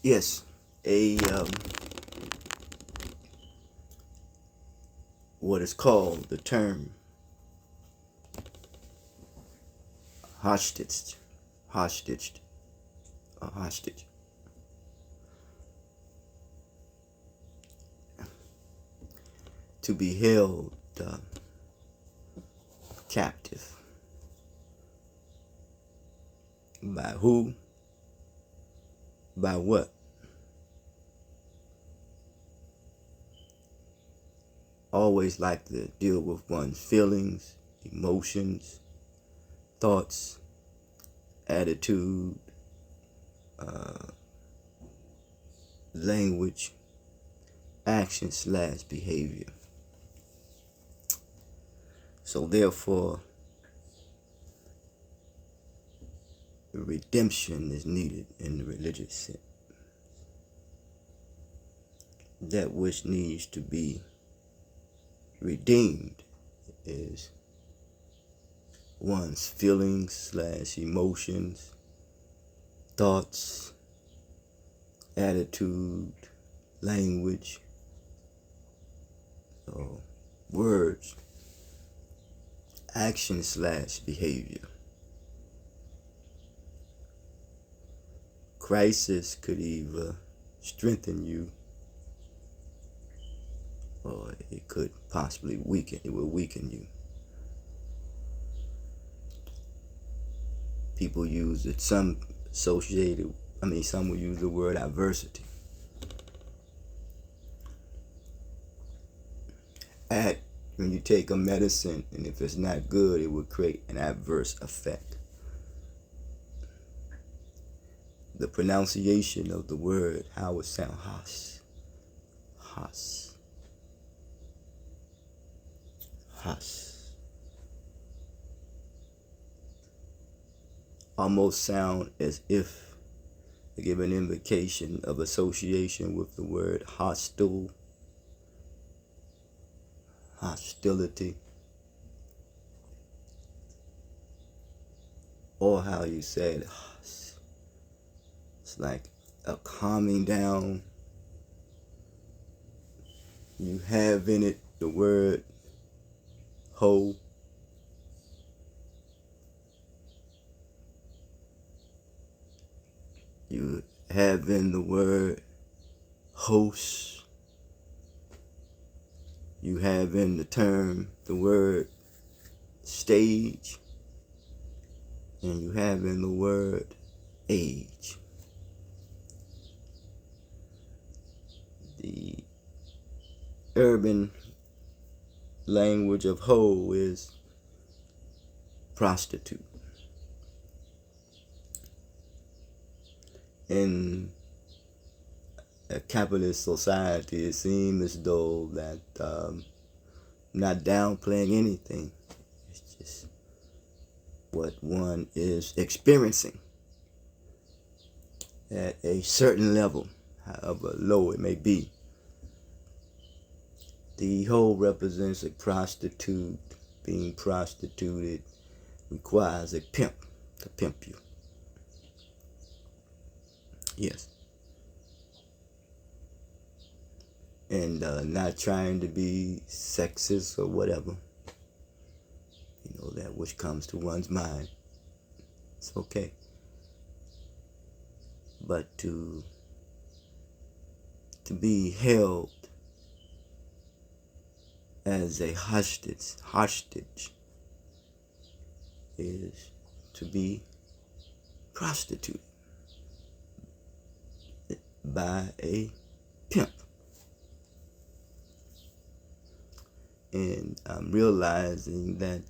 Yes, a what is called the term hostage, hostage, hostage, to be held captive by who, by what? Always like to deal with one's feelings, emotions, thoughts, attitude, language, action slash behavior. So therefore, redemption is needed in the religious sense. That which needs to be redeemed is one's feelings slash emotions, thoughts, attitude, language, so words, action slash behavior. Crisis could either strengthen you or it could possibly weaken. It will weaken you. People use it, some will use the word adversity. When you take a medicine and if it's not good, it will create an adverse effect. The pronunciation of the word, how it sounds, has, almost sound as if they give an invocation of association with the word hostile, hostility, or how you said it's like a calming down. You have in it the word ho. You have in the word host. You have in the term the word stage. And you have in the word age. The urban language of hoe is prostitute. In a capitalist society, it seems as though that not downplaying anything. It's just what one is experiencing at a certain level, however low it may be. The hoe represents a prostitute. Being prostituted requires a pimp to pimp you. Yes. And not trying to be sexist or whatever. You know, that which comes to one's mind. It's okay. But to be held as a hostage is to be prostituted by a pimp. And I'm realizing that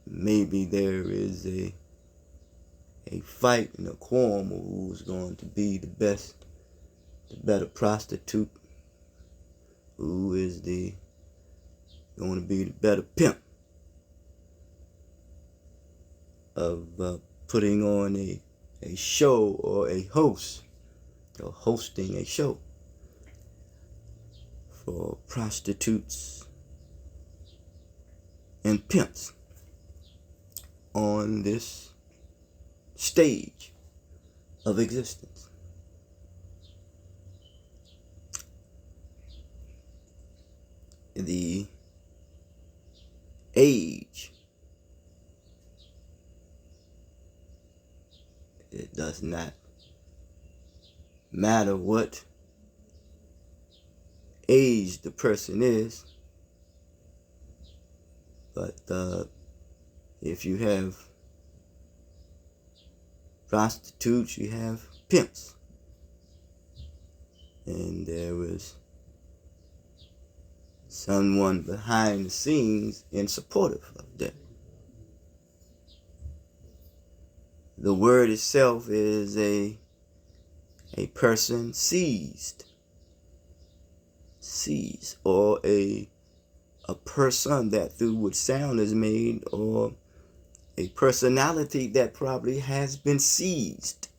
maybe there is a fight and a quarrel who's going to be the better prostitute, who is going to be the better pimp of putting on a show or a host or hosting a show for prostitutes and pimps on this stage of existence. The age, it does not matter what age the person is, but if you have prostitutes, you have pimps. And there was someone behind the scenes in supportive of that. The word itself is a person seized, or a person that through which sound is made, or a personality that probably has been seized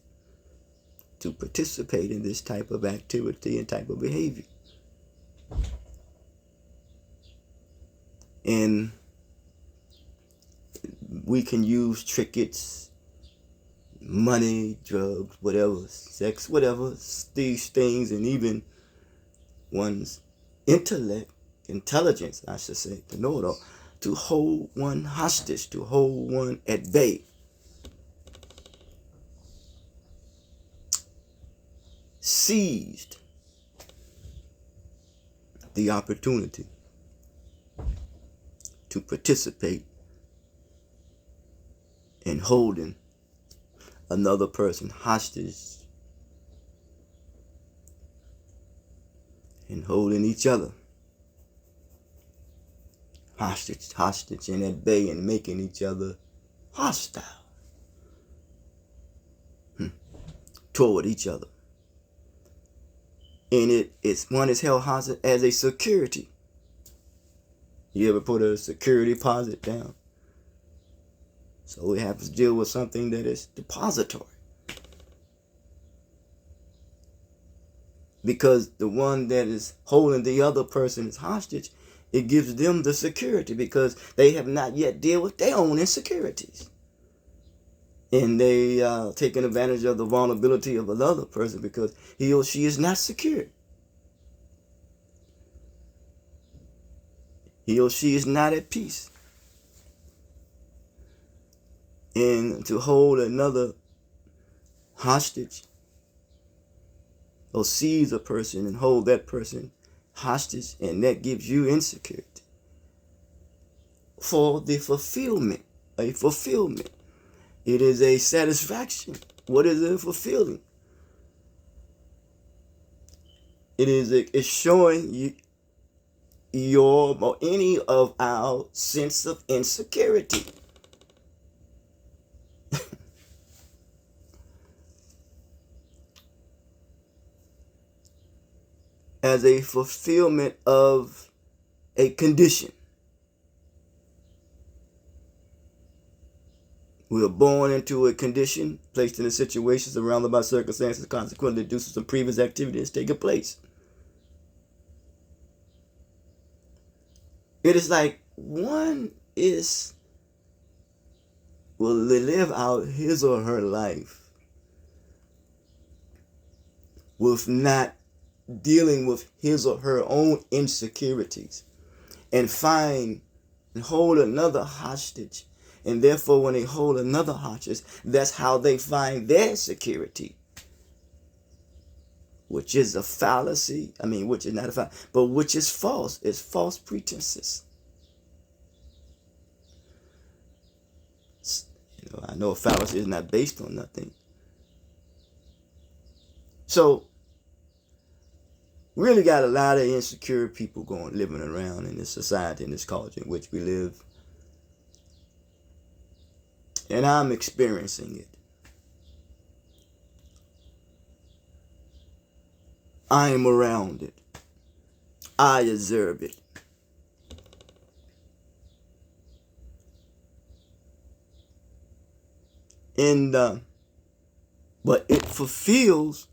to participate in this type of activity and type of behavior. And we can use trinkets, money, drugs, whatever, sex, whatever, these things, and even one's intelligence, I should say, to know it all, to hold one hostage, to hold one at bay. Seized the opportunity to participate in holding another person hostage and holding each other hostage and at bay, and making each other hostile toward each other. And one is held hostage as a security. You ever put a security deposit down? So we have to deal with something that is depository. Because the one that is holding the other person as hostage, it gives them the security because they have not yet dealt with their own insecurities. And they taking advantage of the vulnerability of another person because he or she is not secure. He or she is not at peace. And to hold another hostage, or seize a person and hold that person hostage, and that gives you insecurity. For the fulfillment, a fulfillment. It is a satisfaction. What is it fulfilling? It's showing you your or any of our sense of insecurity. As a fulfillment of a condition. We are born into a condition, placed in a situation, surrounded by circumstances, consequently due to some previous activity that's taken place. It is like one will live out his or her life with not dealing with his or her own insecurities, and hold another hostage. And therefore, when they hold another hostage, that's how they find their security, which is a fallacy. Which is not a fallacy, but which is false. It's false pretenses. I know a fallacy is not based on nothing. So, really got a lot of insecure people living around in this society, in this culture in which we live. And I'm experiencing it. I am around it. I observe it. And but it fulfills.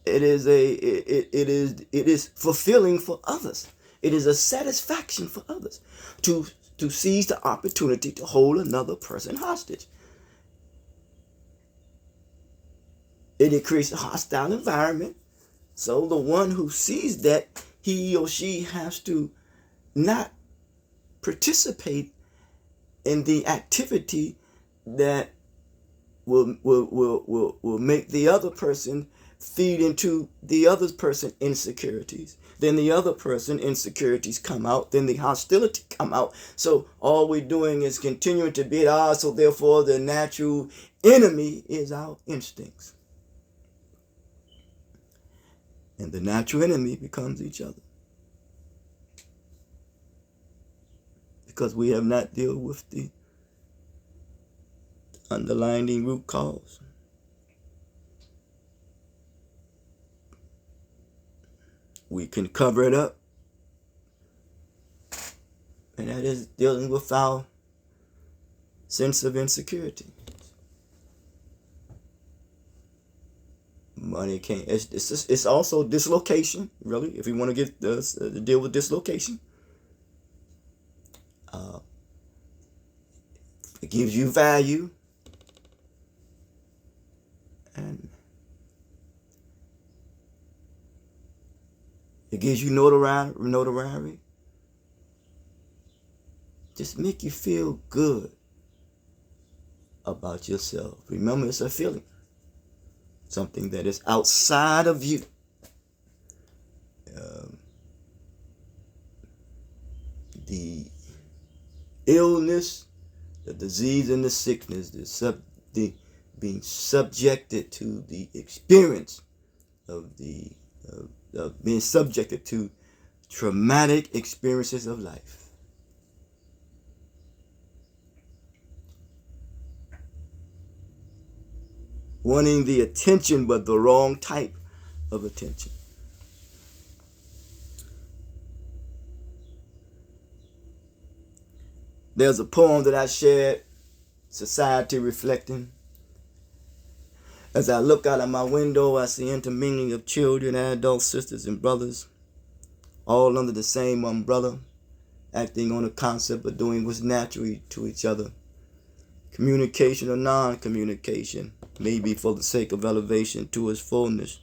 It is fulfilling for others. It is a satisfaction for others to seize the opportunity to hold another person hostage. It creates a hostile environment. So the one who sees that, he or she has to not participate in the activity that will make the other person feed into the other person insecurities. Then the other person insecurities come out. Then the hostility come out. So all we're doing is continuing to be at odds. So therefore the natural enemy is our instincts. And the natural enemy becomes each other. Because we have not dealt with the underlying root cause. We can cover it up. And that is dealing with our sense of insecurity. Money can't. It's also dislocation, really. If you want to get deal with dislocation, it gives you value, and it gives you notoriety. Just make you feel good about yourself. Remember, it's a feeling. Something that is outside of you. The illness, the disease, and the sickness, the being subjected to the experience of being subjected to traumatic experiences of life. Wanting the attention, but the wrong type of attention. There's a poem that I shared, Society Reflecting. As I look out of my window, I see intermingling of children, adults, sisters, and brothers, all under the same umbrella, acting on a concept of doing what's natural to each other. Communication or non-communication, maybe for the sake of elevation to its fullness.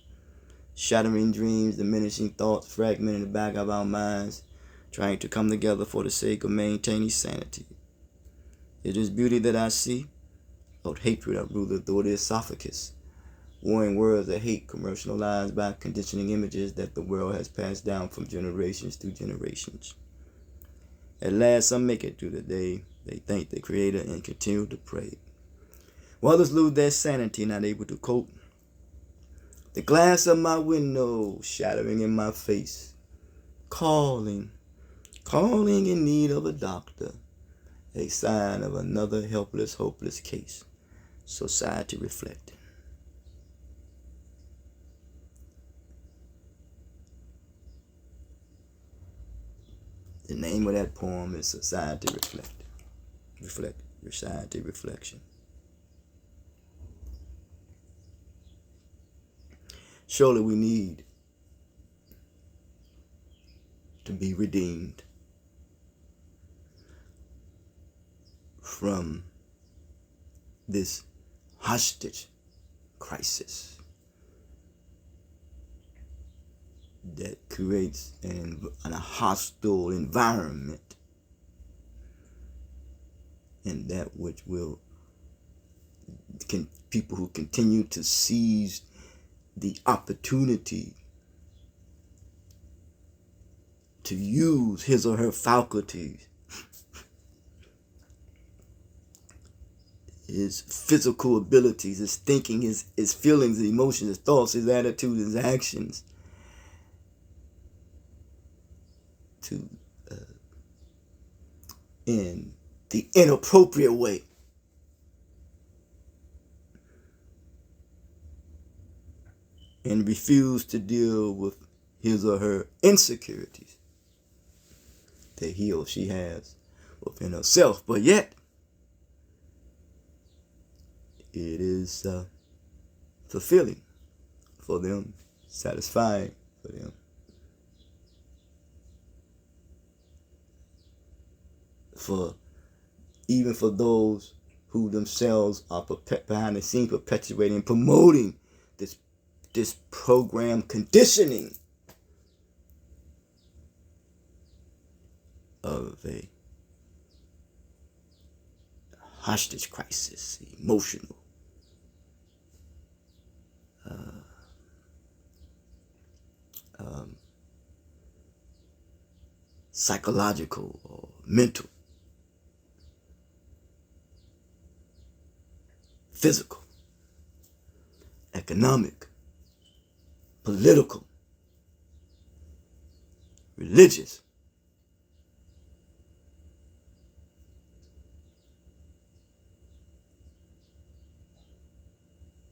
Shattering dreams, diminishing thoughts, fragmenting the back of our minds, trying to come together for the sake of maintaining sanity. It is beauty that I see, Lord, hatred that ruleth through the esophagus. Warring words of hate commercialized by conditioning images that the world has passed down from generations to generations. At last, some make it through the day. They thank the Creator and continue to pray. While others lose their sanity, not able to cope. The glass of my window shattering in my face. Calling in need of a doctor. A sign of another helpless, hopeless case. Society Reflecting. The name of that poem is Society Reflecting. Society Reflection. Surely we need to be redeemed from this hostage crisis that creates a hostile environment, and that which people who continue to seize the opportunity to use his or her faculties, his physical abilities, his thinking, his feelings, his emotions, his thoughts, his attitudes, his actions, to in the inappropriate way. And refuse to deal with his or her insecurities that he or she has within herself. But yet, it is fulfilling for them, satisfying for them. Even for those who themselves are behind the scenes perpetuating, promoting this program conditioning of a hostage crisis, emotional, psychological or mental, physical, economic, political, religious,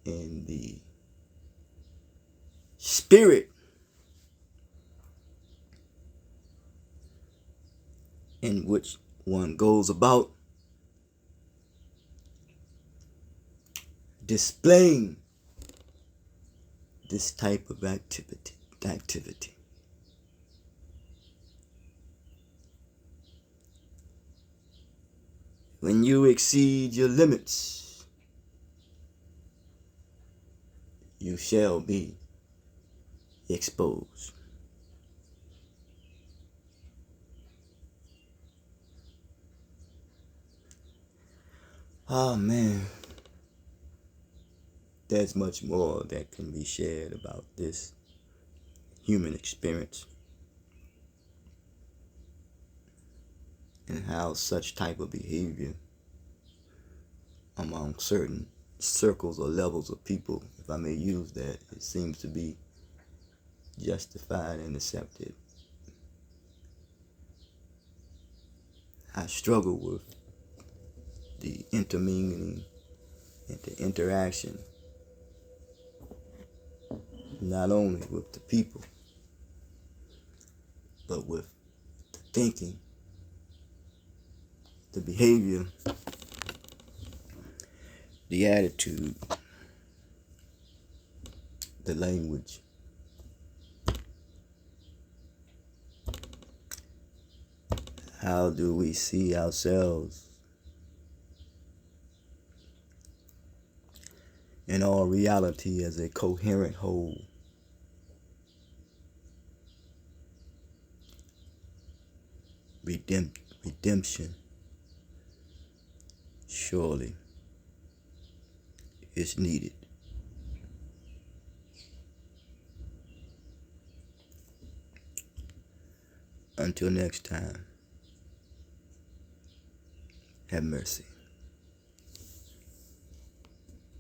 and the spirit in which one goes about displaying this type of activity. When you exceed your limits, you shall be exposed. Oh man, there's much more that can be shared about this human experience and how such type of behavior among certain circles or levels of people, if I may use that, it seems to be justified and accepted. I struggle with the intermingling and the interaction, not only with the people, but with the thinking, the behavior, the attitude, the language. How do we see ourselves in all reality as a coherent whole? Redemption surely is needed. Until next time, have mercy.